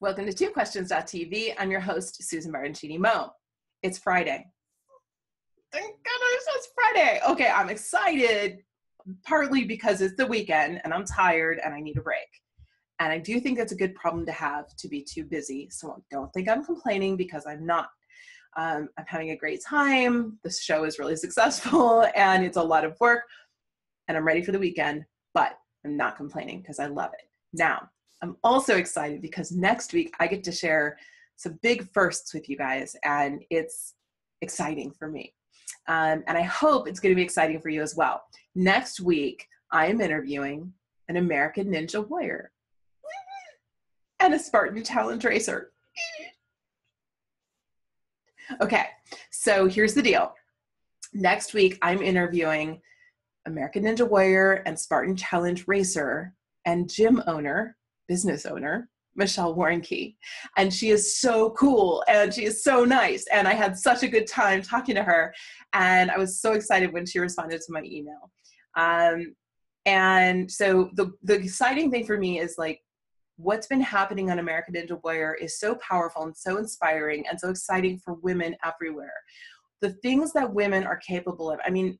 Welcome to TwoQuestions.tv. I'm your host, Susan Baroncini-Moe. It's Friday. Thank goodness it's Friday. Okay, I'm excited, partly because it's the weekend and I'm tired and I need a break. And I do think that's a good problem to have, to be too busy. So don't think I'm complaining, because I'm not. I'm having a great time. The show is really successful and it's a lot of work and I'm ready for the weekend, but I'm not complaining because I love it. Now, I'm also excited because next week I get to share some big firsts with you guys, and it's exciting for me. And I hope it's going to be exciting for you as well. Next week, I am interviewing an American Ninja Warrior and a Spartan Challenge racer. Okay, so here's the deal. Next week, I'm interviewing American Ninja Warrior and Spartan Challenge racer and gym owner, business owner, Michelle Warnke. And she is so cool and she is so nice. And I had such a good time talking to her. And I was so excited when she responded to my email. And so the exciting thing for me is, like, what's been happening on American Ninja Warrior is so powerful and so inspiring and so exciting for women everywhere. The things that women are capable of. I mean,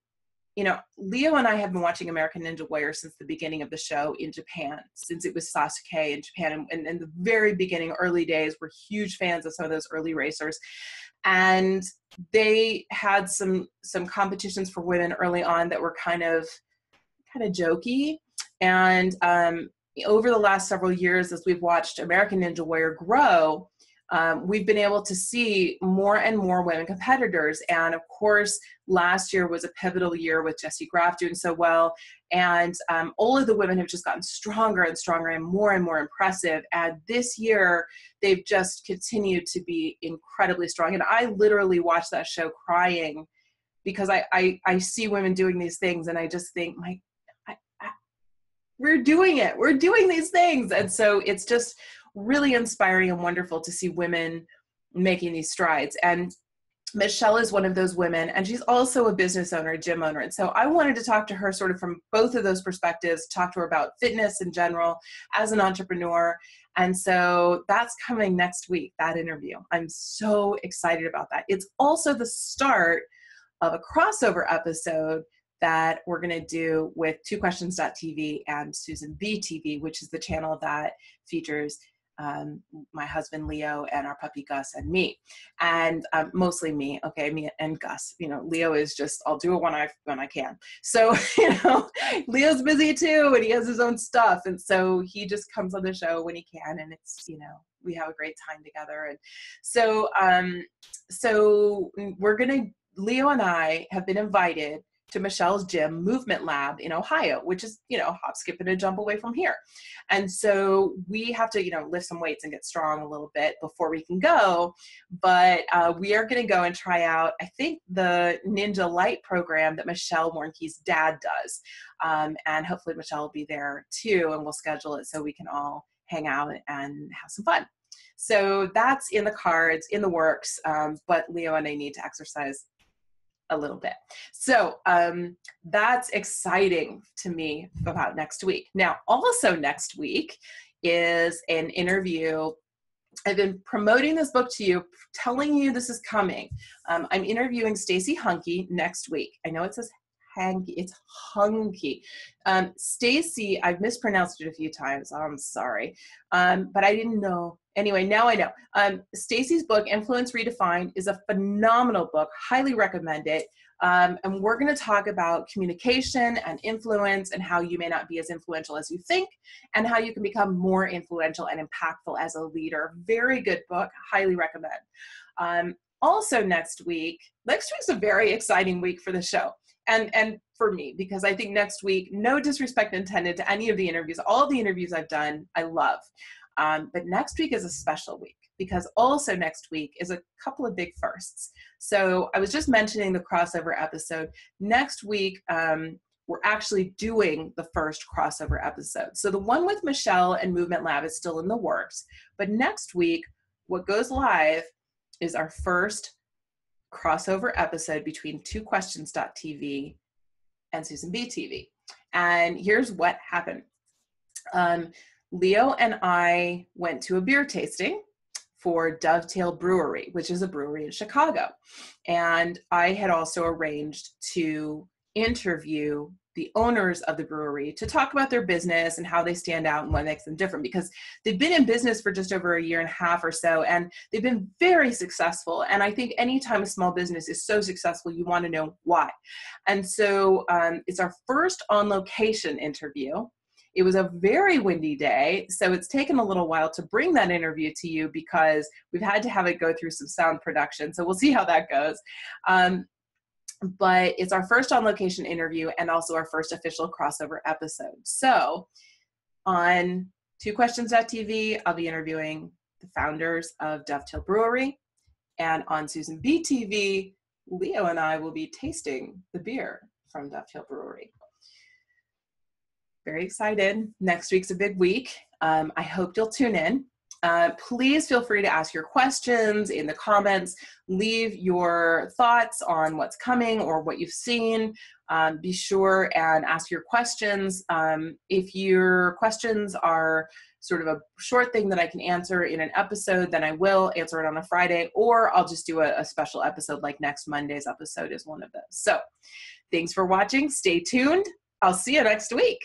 you know, Leo and I have been watching American Ninja Warrior since the beginning of the show in Japan, since it was Sasuke in Japan. And in the very beginning, early days, we're huge fans of some of those early racers. And they had some competitions for women early on that were kind of jokey. And over the last several years, as we've watched American Ninja Warrior grow, we've been able to see more and more women competitors. And of course, last year was a pivotal year with Jessie Graff doing so well. And all of the women have just gotten stronger and stronger and more impressive. And this year, they've just continued to be incredibly strong. And I literally watched that show crying, because I see women doing these things and I just think, we're doing it. We're doing these things. And so it's just really inspiring and wonderful to see women making these strides. And Michelle is one of those women, and she's also a business owner, a gym owner. And so I wanted to talk to her sort of from both of those perspectives, talk to her about fitness in general as an entrepreneur. And so that's coming next week, that interview. I'm so excited about that. It's also the start of a crossover episode that we're going to do with TwoQuestions.tv and Susan B TV, which is the channel that features my husband Leo and our puppy Gus and me, and mostly me. Okay, me and Gus. You know, Leo is just, I'll do it when I can. So Leo's busy too, and he has his own stuff, and so he just comes on the show when he can, and it's, we have a great time together. And so Leo and I have been invited to Michelle's gym, Movement Lab in Ohio, which is, hop, skip, and a jump away from here. And so we have to, lift some weights and get strong a little bit before we can go. But we are going to go and try out, I think, the Ninja Light program that Michelle Warnke's dad does. And hopefully Michelle will be there too, and we'll schedule it so we can all hang out and have some fun. So that's in the cards, in the works, but Leo and I need to exercise a little bit. So that's exciting to me about next week. Now, also next week is an interview. I've been promoting this book to you, telling you this is coming. I'm interviewing Stacey Hunke next week. I know it says Hanky, it's Hunky. Stacey, I've mispronounced it a few times. I'm sorry. But I didn't know. Anyway, now I know. Stacey's book, Influence Redefined, is a phenomenal book. Highly recommend it. And we're going to talk about communication and influence and how you may not be as influential as you think, and how you can become more influential and impactful as a leader. Very good book. Highly recommend. Also next week's a very exciting week for the show. And for me, because I think next week, no disrespect intended to any of the interviews, all the interviews I've done, I love. But next week is a special week, because also next week is a couple of big firsts. So I was just mentioning the crossover episode. Next week, we're actually doing the first crossover episode. So the one with Michelle and Movement Lab is still in the works. But next week, what goes live is our first crossover episode between TwoQuestions.tv and Susan B TV. And here's what happened. Leo and I went to a beer tasting for Dovetail Brewery, which is a brewery in Chicago. And I had also arranged to interview the owners of the brewery to talk about their business and how they stand out and what makes them different, because they've been in business for just over a year and a half or so, and they've been very successful. And I think anytime a small business is so successful, you want to know why. And so it's our first on-location interview. It was a very windy day, so it's taken a little while to bring that interview to you because we've had to have it go through some sound production. So we'll see how that goes. But it's our first on-location interview and also our first official crossover episode. So on TwoQuestions.tv, I'll be interviewing the founders of Dovetail Brewery. And on Susan B TV, Leo and I will be tasting the beer from Dovetail Brewery. Very excited. Next week's a big week. I hope you'll tune in. Please feel free to ask your questions in the comments. Leave your thoughts on what's coming or what you've seen. Be sure and ask your questions. If your questions are sort of a short thing that I can answer in an episode, then I will answer it on a Friday, or I'll just do a special episode like next Monday's episode is one of those. So thanks for watching. Stay tuned. I'll see you next week.